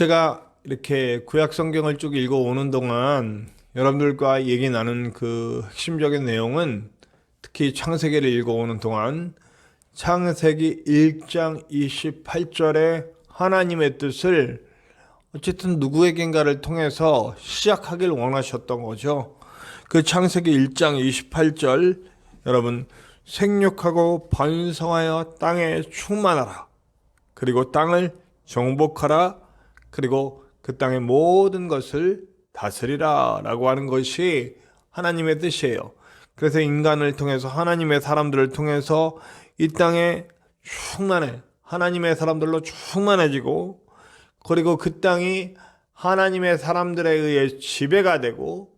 제가 이렇게 구약 성경을 쭉 읽어오는 동안 여러분들과 얘기 나눈 그 핵심적인 내용은 특히 창세기를 읽어오는 동안 창세기 1장 28절에 하나님의 뜻을 어쨌든 누구에겐가를 통해서 시작하길 원하셨던 거죠. 그 창세기 1장 28절 여러분 생육하고 번성하여 땅에 충만하라. 그리고 땅을 정복하라. 그리고 그 땅의 모든 것을 다스리라 라고 하는 것이 하나님의 뜻이에요. 그래서 인간을 통해서 하나님의 사람들을 통해서 이 땅에 하나님의 사람들로 충만해지고 그리고 그 땅이 하나님의 사람들에 의해 지배가 되고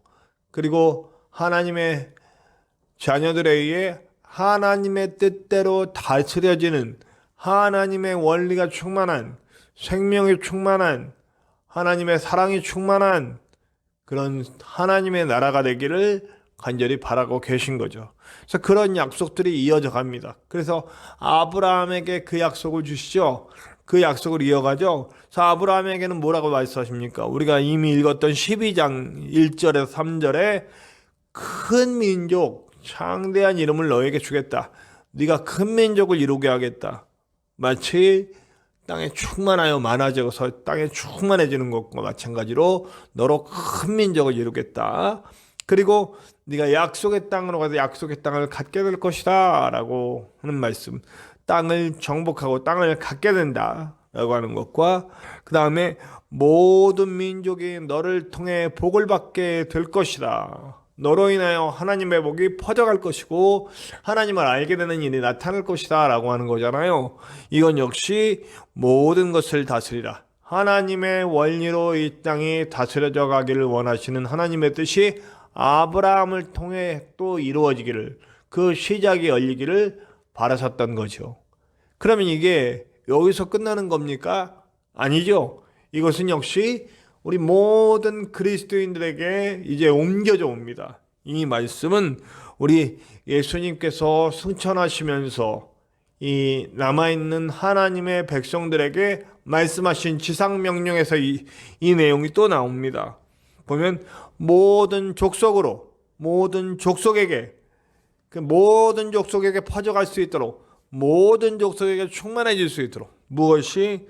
그리고 하나님의 자녀들에 의해 하나님의 뜻대로 다스려지는 하나님의 원리가 충만한 생명이 충만한 하나님의 사랑이 충만한 그런 하나님의 나라가 되기를 간절히 바라고 계신 거죠. 그래서 그런 약속들이 이어져 갑니다. 그래서 아브라함에게 그 약속을 주시죠. 그 약속을 이어가죠. 그래서 아브라함에게는 뭐라고 말씀하십니까? 우리가 이미 읽었던 12장 1절에서 3절에 큰 민족, 창대한 이름을 너에게 주겠다. 네가 큰 민족을 이루게 하겠다. 마치 땅에 충만하여 많아져서 땅에 충만해지는 것과 마찬가지로 너로 큰 민족을 이루겠다. 그리고 네가 약속의 땅으로 가서 약속의 땅을 갖게 될 것이다 라고 하는 말씀. 땅을 정복하고 땅을 갖게 된다 라고 하는 것과 그 다음에 모든 민족이 너를 통해 복을 받게 될 것이다. 너로 인하여 하나님의 복이 퍼져갈 것이고 하나님을 알게 되는 일이 나타날 것이다 라고 하는 거잖아요. 이건 역시 모든 것을 다스리라. 하나님의 원리로 이 땅이 다스려져 가기를 원하시는 하나님의 뜻이 아브라함을 통해 또 이루어지기를 그 시작이 열리기를 바라셨던 거죠. 그러면 이게 여기서 끝나는 겁니까? 아니죠. 이것은 역시 우리 모든 그리스도인들에게 이제 옮겨져 옵니다. 이 말씀은 우리 예수님께서 승천하시면서 이 남아있는 하나님의 백성들에게 말씀하신 지상명령에서 이 내용이 또 나옵니다. 보면 모든 족속에게 그 모든 족속에게 퍼져갈 수 있도록 모든 족속에게 충만해질 수 있도록 무엇이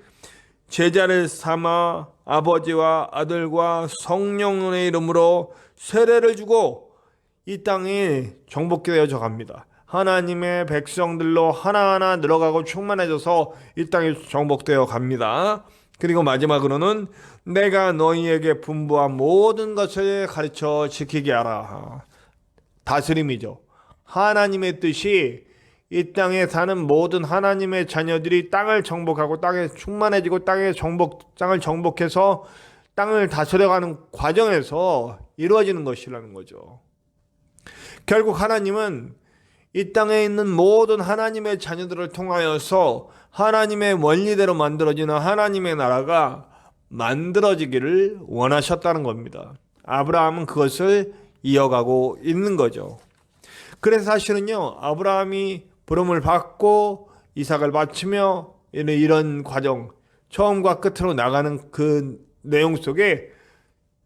제자를 삼아 아버지와 아들과 성령의 이름으로 세례를 주고 이 땅이 정복되어져 갑니다. 하나님의 백성들로 하나하나 늘어가고 충만해져서 이 땅이 정복되어 갑니다. 그리고 마지막으로는 내가 너희에게 분부한 모든 것을 가르쳐 지키게 하라. 다스림이죠. 하나님의 뜻이 이 땅에 사는 모든 하나님의 자녀들이 땅을 정복하고 땅에 충만해지고 땅을 정복해서 땅을 다스려가는 과정에서 이루어지는 것이라는 거죠. 결국 하나님은 이 땅에 있는 모든 하나님의 자녀들을 통하여서 하나님의 원리대로 만들어지는 하나님의 나라가 만들어지기를 원하셨다는 겁니다. 아브라함은 그것을 이어가고 있는 거죠. 그래서 사실은요, 아브라함이 부름을 받고 이삭을 바치며 이런 과정, 처음과 끝으로 나가는 그 내용 속에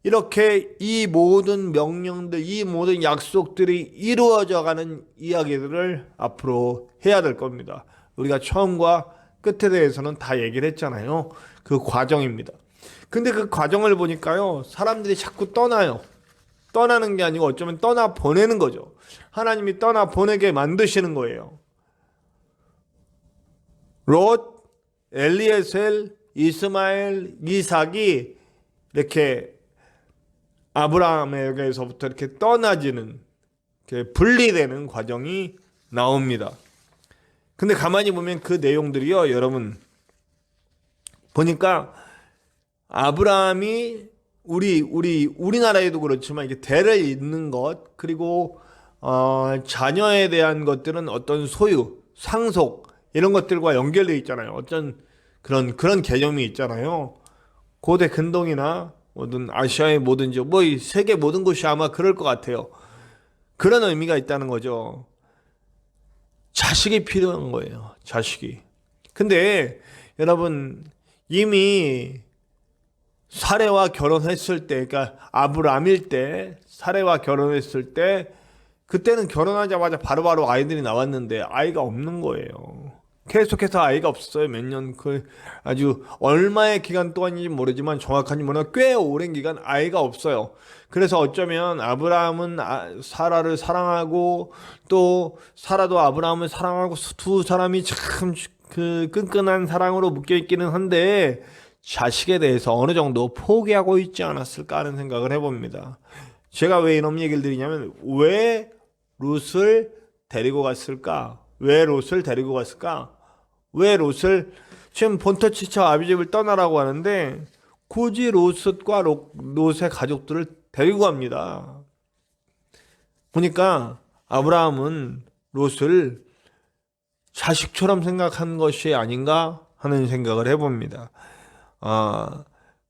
이렇게 이 모든 명령들, 이 모든 약속들이 이루어져 가는 이야기들을 앞으로 해야 될 겁니다. 우리가 처음과 끝에 대해서는 다 얘기를 했잖아요. 그 과정입니다. 근데 그 과정을 보니까요, 사람들이 자꾸 떠나요. 떠나는 게 아니고 어쩌면 떠나 보내는 거죠. 하나님이 떠나 보내게 만드시는 거예요. 롯, 엘리에셀, 이스마엘, 이삭이 이렇게 아브라함에게서부터 이렇게 떠나지는, 이렇게 분리되는 과정이 나옵니다. 근데 가만히 보면 그 내용들이요, 여러분 보니까 아브라함이 우리나라에도 그렇지만 이게 대를 잇는 것, 그리고 자녀에 대한 것들은 어떤 소유, 상속 이런 것들과 연결되어 있잖아요. 어떤 그런 개념이 있잖아요. 고대 근동이나 모든 아시아의 뭐든지 이 세계 모든 곳이 아마 그럴 것 같아요. 그런 의미가 있다는 거죠. 자식이 필요한 거예요. 자식이. 근데 여러분 이미 사레와 결혼했을 때, 그러니까 아브람일 때, 사레와 결혼했을 때, 그때는 결혼하자마자 바로바로 아이들이 나왔는데 아이가 없는 거예요. 계속해서 아이가 없었어요. 몇 년, 아주 얼마의 기간 동안인지 모르지만 정확한지 모르지만 꽤 오랜 기간 아이가 없어요. 그래서 어쩌면 아브라함은 사라를 사랑하고 또 사라도 아브라함을 사랑하고 두 사람이 참 그 끈끈한 사랑으로 묶여 있기는 한데 자식에 대해서 어느 정도 포기하고 있지 않았을까 하는 생각을 해봅니다. 제가 왜 이런 얘기를 드리냐면 왜 롯을 데리고 갔을까? 왜 롯을 데리고 갔을까? 왜 롯을 지금 본토치처 아비집을 떠나라고 하는데 굳이 롯과 롯의 가족들을 데리고 갑니다. 보니까 아브라함은 롯을 자식처럼 생각한 것이 아닌가 하는 생각을 해봅니다.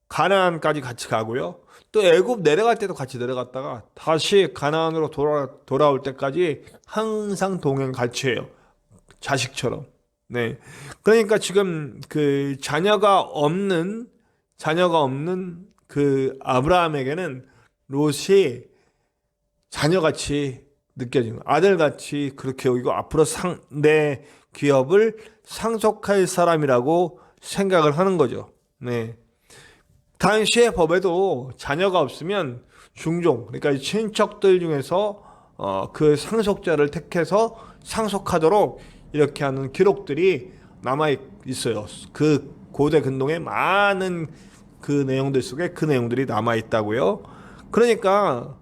가나안까지 같이 가고요. 또 애굽 내려갈 때도 같이 내려갔다가 다시 가나안으로 돌아올 때까지 항상 동행 같이 해요. 자식처럼. 네. 그러니까 지금 그 자녀가 없는 그 아브라함에게는 롯이 자녀같이 느껴지는 아들같이 그렇게 여기고 앞으로 내 기업을 상속할 사람이라고 생각을 하는 거죠. 네. 당시의 법에도 자녀가 없으면 중종, 그러니까 친척들 중에서 그 상속자를 택해서 상속하도록 이렇게 하는 기록들이 남아 있어요. 그 고대 근동의 많은 그 내용들 속에 그 내용들이 남아 있다고요. 그러니까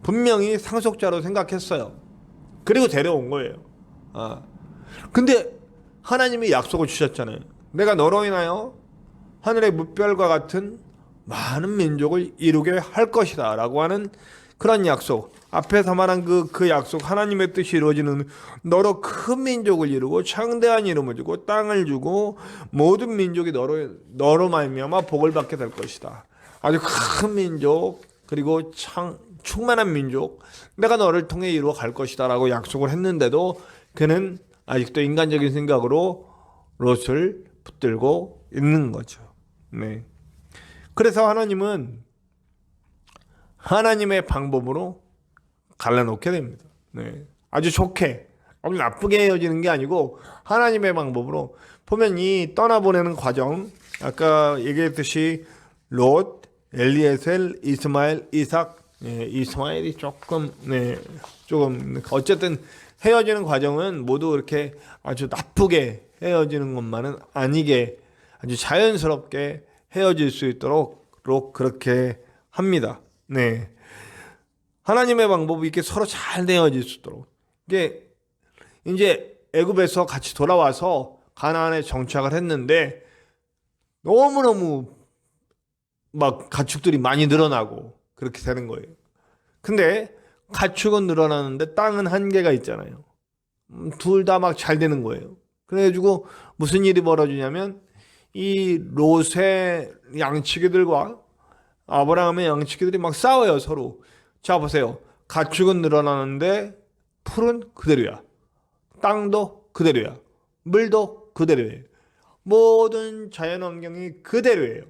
분명히 상속자로 생각했어요. 그리고 데려온 거예요. 근데 하나님이 약속을 주셨잖아요. 내가 너로 인하여 하늘의 무별과 같은 많은 민족을 이루게 할 것이다 라고 하는 그런 약속, 앞에서 말한 그 약속, 하나님의 뜻이 이루어지는 너로 큰 민족을 이루고 창대한 이름을 주고 땅을 주고 모든 민족이 너로 말미암아 복을 받게 될 것이다. 아주 큰 민족, 그리고 충만한 민족, 내가 너를 통해 이루어 갈 것이다 라고 약속을 했는데도 그는 아직도 인간적인 생각으로 롯을 붙들고 있는 거죠. 네. 그래서 하나님은 하나님의 방법으로 갈라놓게 됩니다. 네. 아주 좋게, 아주 나쁘게 헤어지는 게 아니고 하나님의 방법으로 보면 이 떠나보내는 과정, 아까 얘기했듯이 롯, 엘리에셀, 이스마엘, 이삭, 이스마엘이 조금 어쨌든 헤어지는 과정은 모두 이렇게 아주 나쁘게 헤어지는 것만은 아니게 아주 자연스럽게 헤어질 수 있도록 그렇게 합니다. 네. 하나님의 방법이 이렇게 서로 잘 헤어질 수 있도록. 이게 이제 애굽에서 같이 돌아와서 가나안에 정착을 했는데 너무너무 막 가축들이 많이 늘어나고 그렇게 되는 거예요. 근데 가축은 늘어나는데 땅은 한계가 있잖아요. 둘 다 막 잘 되는 거예요. 그래가지고 무슨 일이 벌어지냐면 이 롯의 양치기들과 아브라함의 양치기들이 막 싸워요, 서로. 자, 보세요. 가축은 늘어나는데 풀은 그대로야. 땅도 그대로야. 물도 그대로예요. 모든 자연환경이 그대로예요.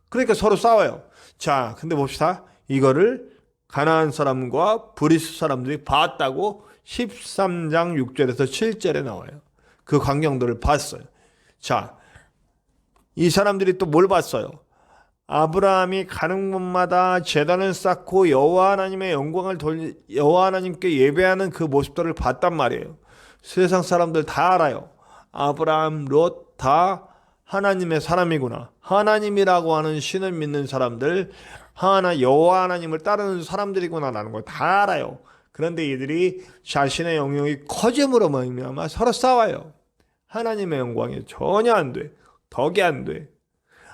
그러니까 서로 싸워요. 자, 근데 봅시다. 이거를 가나안 사람과 브리스 사람들이 봤다고 13장 6절에서 7절에 나와요. 그 광경들을 봤어요. 자, 이 사람들이 또 뭘 봤어요? 아브라함이 가는 곳마다 제단을 쌓고 여호와 하나님께 예배하는 그 모습들을 봤단 말이에요. 세상 사람들 다 알아요. 아브라함, 롯 다 하나님의 사람이구나. 하나님이라고 하는 신을 믿는 사람들, 여호와 하나님을 따르는 사람들이구나라는 걸 다 알아요. 그런데 이들이 자신의 영역이 커짐으로 말미암아 서로 싸워요. 하나님의 영광이 전혀 안 돼. 덕이 안 돼.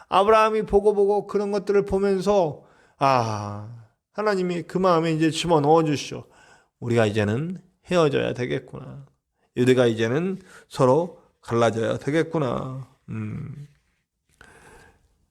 아브라함이 보고 그런 것들을 보면서 하나님이 그 마음에 이제 집어넣어 주시죠. 우리가 이제는 헤어져야 되겠구나. 우리가 이제는 서로 갈라져야 되겠구나.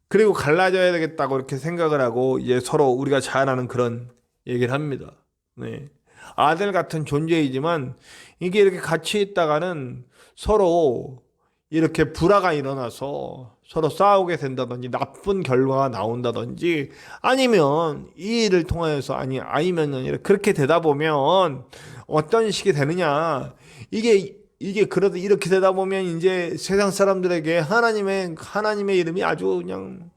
그리고 갈라져야 되겠다고 이렇게 생각을 하고 이제 서로 우리가 잘 아는 그런 얘기를 합니다. 네. 아들 같은 존재이지만 이게 이렇게 같이 있다가는 서로 이렇게 불화가 일어나서 서로 싸우게 된다든지 나쁜 결과가 나온다든지 아니면 이 일을 통하여서 아니면 아니라 그렇게 되다 보면 어떤 식이 되느냐 이게 그래도 이렇게 되다 보면 이제 세상 사람들에게 하나님의 이름이 아주 그냥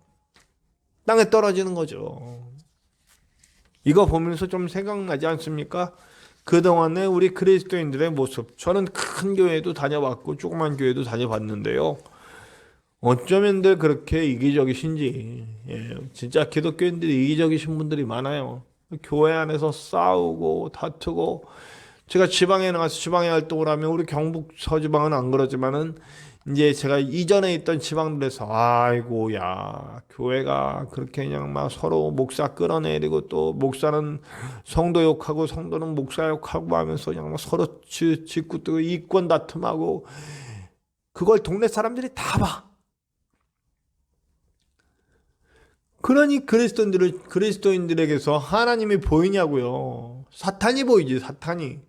땅에 떨어지는 거죠. 이거 보면서 좀 생각나지 않습니까? 그동안에 우리 그리스도인들의 모습. 저는 큰 교회도 다녀봤고 조그만 교회도 다녀봤는데요. 어쩌면 그렇게 이기적이신지. 진짜 기독교인들이 이기적이신 분들이 많아요. 교회 안에서 싸우고 다투고. 제가 지방에 나가서 지방에 활동을 하면 우리 경북 서지방은 안 그러지만은 이제 제가 이전에 있던 지방들에서 아이고야 교회가 그렇게 그냥 막 서로 목사 끌어내리고 또 목사는 성도 욕하고 성도는 목사 욕하고 하면서 그냥 막 서로 짓궂고 이권 다툼하고 그걸 동네 사람들이 다 봐. 그러니 그리스도인들에게서 하나님이 보이냐고요. 사탄이 보이지, 사탄이.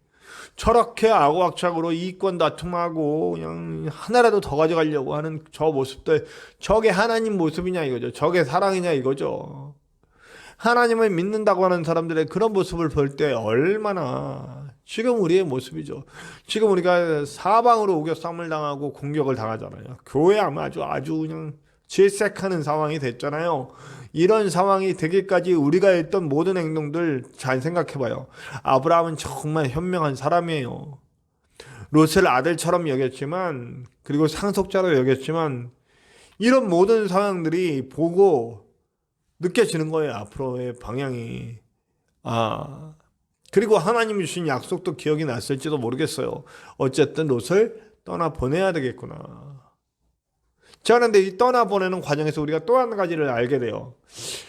저렇게 악오악착으로 이권 다툼하고 그냥 하나라도 더 가져가려고 하는 저 모습들, 저게 하나님 모습이냐 이거죠. 저게 사랑이냐 이거죠. 하나님을 믿는다고 하는 사람들의 그런 모습을 볼 때 얼마나 지금 우리의 모습이죠. 지금 우리가 사방으로 우겨싸움을 당하고 공격을 당하잖아요. 교회 아주 그냥 질색하는 상황이 됐잖아요. 이런 상황이 되기까지 우리가 했던 모든 행동들 잘 생각해봐요. 아브라함은 정말 현명한 사람이에요. 롯을 아들처럼 여겼지만 그리고 상속자로 여겼지만 이런 모든 상황들이 보고 느껴지는 거예요. 앞으로의 방향이. 그리고 하나님이 주신 약속도 기억이 났을지도 모르겠어요. 어쨌든 롯을 떠나 보내야 되겠구나. 자, 그런데 이 떠나보내는 과정에서 우리가 또 한 가지를 알게 돼요.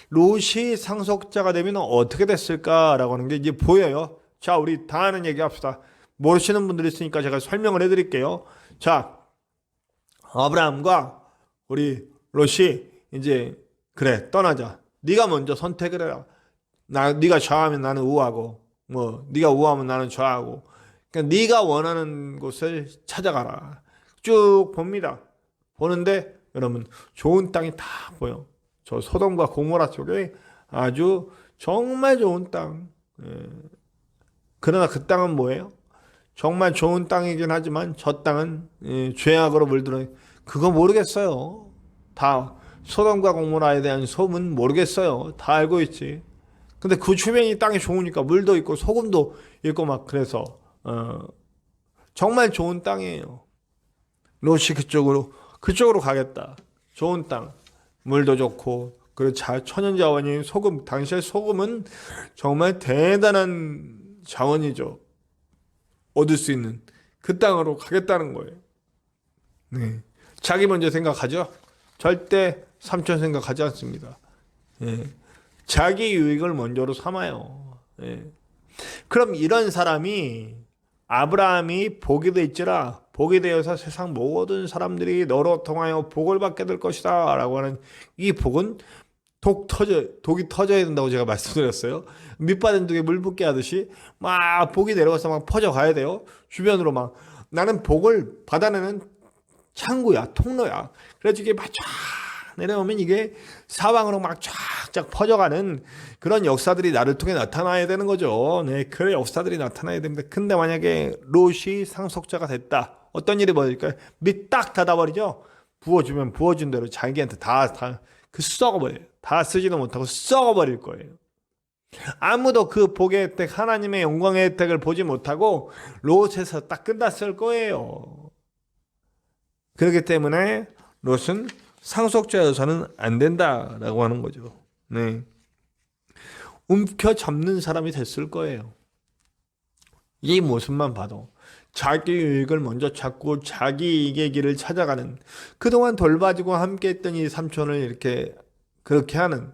롯이 상속자가 되면 어떻게 됐을까라고 하는 게 이제 보여요. 자, 우리 다 아는 얘기 합시다. 모르시는 분들이 있으니까 제가 설명을 해드릴게요. 자, 아브라함과 우리 롯이 이제 그래 떠나자. 네가 먼저 선택을 해라. 네가 좌하면 나는 우하고 네가 우하면 나는 좌하고. 그러니까 네가 원하는 곳을 찾아가라. 쭉 봅니다. 보는데 여러분 좋은 땅이 다 보여. 저 소돔과 고모라 쪽에 아주 정말 좋은 땅. 그러나 그 땅은 뭐예요? 정말 좋은 땅이긴 하지만 저 땅은 죄악으로 물들어. 그거 모르겠어요. 다 소돔과 고모라에 대한 소문 모르겠어요. 다 알고 있지. 근데 그 주변이 땅이 좋으니까 물도 있고 소금도 있고 막 그래서 정말 좋은 땅이에요. 롯이 그쪽으로 가겠다. 좋은 땅, 물도 좋고 그리고 천연자원인 소금. 당시에 소금은 정말 대단한 자원이죠. 얻을 수 있는 그 땅으로 가겠다는 거예요. 네. 자기 먼저 생각하죠. 절대 삼촌 생각하지 않습니다. 자기 유익을 먼저로 삼아요. 그럼 이런 사람이 아브라함이 복이 될지라 복이 되어서 세상 모든 사람들이 너로 통하여 복을 받게 될 것이다 라고 하는 이 복은 독이 터져야 된다고 제가 말씀드렸어요. 밑바닥 두개 물 붓게 하듯이 막 복이 내려가서 막 퍼져가야 돼요. 주변으로 막 나는 복을 받아내는 창구야, 통로야. 그래서 이게 막 쫙 내려오면 이게 사방으로 막 쫙쫙 퍼져가는 그런 역사들이 나를 통해 나타나야 되는 거죠. 네, 그런 역사들이 나타나야 됩니다. 근데 만약에 롯이 상속자가 됐다. 어떤 일이 벌어질까요? 밑 딱 닫아버리죠. 부어주면 부어준 대로 자기한테 다 썩어버려요. 다 쓰지도 못하고 썩어버릴 거예요. 아무도 그 복의 혜택, 하나님의 영광의 혜택을 보지 못하고 롯에서 딱 끝났을 거예요. 그렇기 때문에 롯은 상속자여서는 안 된다라고 하는 거죠. 네. 움켜잡는 사람이 됐을 거예요. 이 모습만 봐도 자기 유익을 먼저 찾고 자기 이익의 길을 찾아가는, 그동안 돌봐주고 함께했던 이 삼촌을 이렇게 그렇게 하는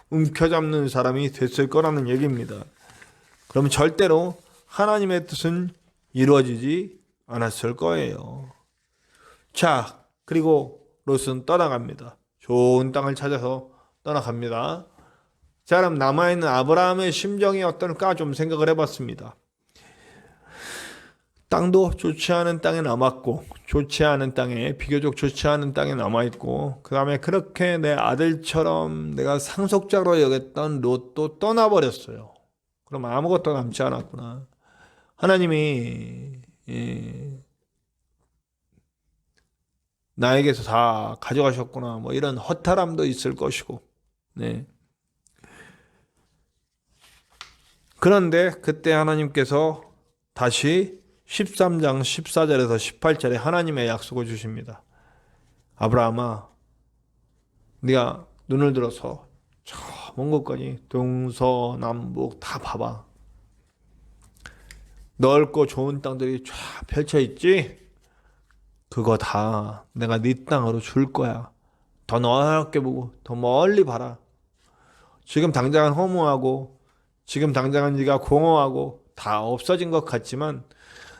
움켜잡는 사람이 됐을 거라는 얘기입니다. 그럼 절대로 하나님의 뜻은 이루어지지 않았을 거예요. 자, 그리고 롯은 떠나갑니다. 좋은 땅을 찾아서 떠나갑니다. 자, 그럼 남아있는 아브라함의 심정이 어떨까 좀 생각을 해봤습니다. 땅도 좋지 않은 땅에 남았고, 좋지 않은 땅에, 비교적 좋지 않은 땅에 남아있고, 그 다음에 그렇게 내 아들처럼 내가 상속자로 여겼던 롯도 떠나버렸어요. 그럼 아무것도 남지 않았구나. 하나님이 나에게서 다 가져가셨구나. 뭐 이런 허탈함도 있을 것이고. 네. 그런데 그때 하나님께서 다시 13장 14절에서 18절에 하나님의 약속을 주십니다. 아브라함아, 네가 눈을 들어서 저 먼 곳까지 동서남북 다 봐봐. 넓고 좋은 땅들이 쫙 펼쳐 있지? 그거 다 내가 네 땅으로 줄 거야. 더 넓게 보고 더 멀리 봐라. 지금 당장은 허무하고 지금 당장은 네가 공허하고 다 없어진 것 같지만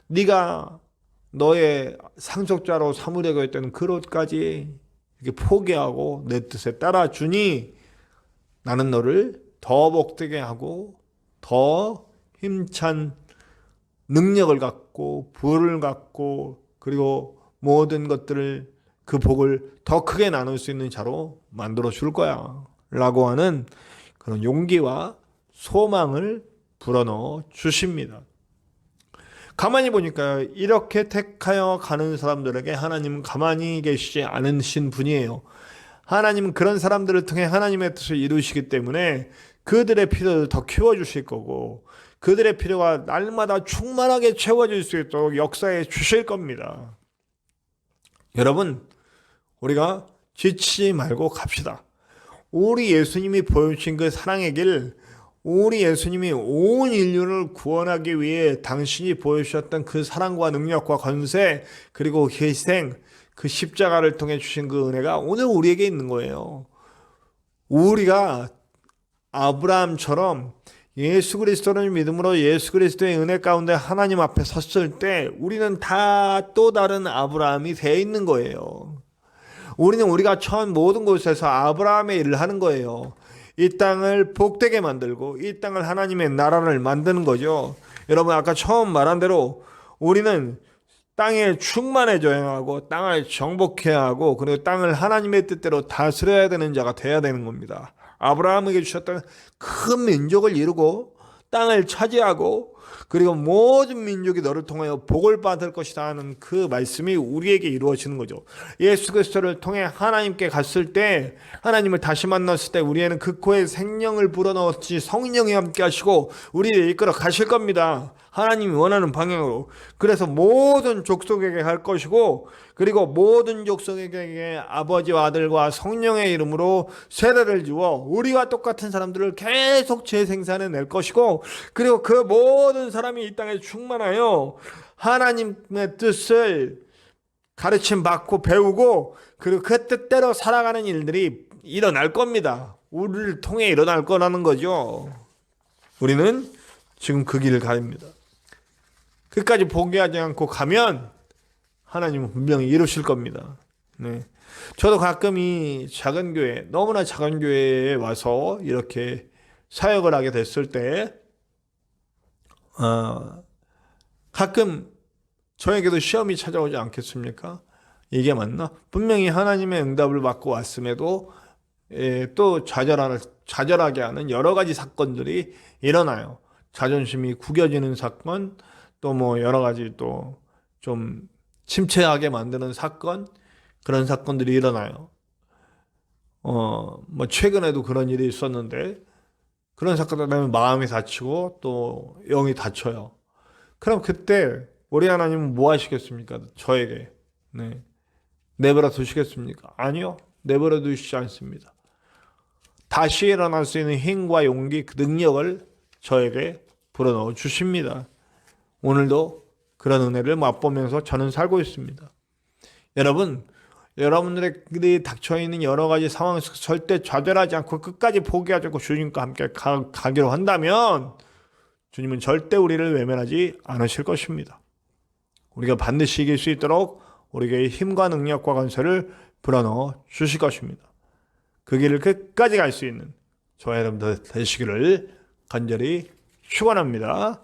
네가 너의 상속자로 삼으려고 했던 그릇까지 이렇게 포기하고 내 뜻에 따라주니 나는 너를 더 복되게 하고 더 힘찬 능력을 갖고 부를 갖고 그리고 모든 것들을 그 복을 더 크게 나눌 수 있는 자로 만들어 줄 거야 라고 하는 그런 용기와 소망을 불어넣어 주십니다. 가만히 보니까 이렇게 택하여 가는 사람들에게 하나님은 가만히 계시지 않으신 분이에요. 하나님은 그런 사람들을 통해 하나님의 뜻을 이루시기 때문에 그들의 필요를 더 키워주실 거고 그들의 필요가 날마다 충만하게 채워질 수 있도록 역사해 주실 겁니다. 여러분, 우리가 지치지 말고 갑시다. 우리 예수님이 보여주신 그 사랑의 길, 우리 예수님이 온 인류를 구원하기 위해 당신이 보여주셨던 그 사랑과 능력과 권세 그리고 희생, 그 십자가를 통해 주신 그 은혜가 오늘 우리에게 있는 거예요. 우리가 아브라함처럼 예수 그리스도를 믿음으로 예수 그리스도의 은혜 가운데 하나님 앞에 섰을 때 우리는 다 또 다른 아브라함이 되어 있는 거예요. 우리는 우리가 처한 모든 곳에서 아브라함의 일을 하는 거예요. 이 땅을 복되게 만들고 이 땅을 하나님의 나라를 만드는 거죠. 여러분 아까 처음 말한 대로 우리는 땅에 충만해져야 하고 땅을 정복해야 하고 그리고 땅을 하나님의 뜻대로 다스려야 되는 자가 돼야 되는 겁니다. 아브라함에게 주셨던 큰 민족을 이루고 땅을 차지하고 그리고 모든 민족이 너를 통하여 복을 받을 것이다 하는 그 말씀이 우리에게 이루어지는 거죠. 예수 그리스도를 통해 하나님께 갔을 때 하나님을 다시 만났을 때 우리에는 그 코에 생명을 불어넣었지 성령이 함께 하시고 우리를 이끌어 가실 겁니다. 하나님이 원하는 방향으로. 그래서 모든 족속에게 할 것이고 그리고 모든 족속에게 아버지와 아들과 성령의 이름으로 세례를 주어 우리와 똑같은 사람들을 계속 재생산해 낼 것이고 그리고 그 모든 사람이 이 땅에 충만하여 하나님의 뜻을 가르침 받고 배우고 그리고 그 뜻대로 살아가는 일들이 일어날 겁니다. 우리를 통해 일어날 거라는 거죠. 우리는 지금 그 길을 가립니다. 끝까지 포기하지 않고 가면 하나님은 분명히 이루실 겁니다. 네. 저도 가끔 이 작은 교회, 너무나 작은 교회에 와서 이렇게 사역을 하게 됐을 때 가끔 저에게도 시험이 찾아오지 않겠습니까? 이게 맞나? 분명히 하나님의 응답을 받고 왔음에도 또 좌절하게 하는 여러 가지 사건들이 일어나요. 자존심이 구겨지는 사건, 또 뭐 여러 가지 또 좀 침체하게 만드는 사건, 그런 사건들이 일어나요. 뭐 최근에도 그런 일이 있었는데 그런 사건 때문에 마음이 다치고 또 영이 다쳐요. 그럼 그때 우리 하나님은 뭐 하시겠습니까? 저에게. 네. 내버려 두시겠습니까? 아니요. 내버려 두시지 않습니다. 다시 일어날 수 있는 힘과 용기, 그 능력을 저에게 불어넣어 주십니다. 오늘도 그런 은혜를 맛보면서 저는 살고 있습니다. 여러분, 여러분들이 닥쳐있는 여러 가지 상황 에서 절대 좌절하지 않고 끝까지 포기하지 않고 주님과 함께 가기로 한다면 주님은 절대 우리를 외면하지 않으실 것입니다. 우리가 반드시 이길 수 있도록 우리에게 힘과 능력과 권세를 불어넣어 주실 것입니다. 그 길을 끝까지 갈 수 있는 저와 여러분들 되시기를 간절히 축원합니다.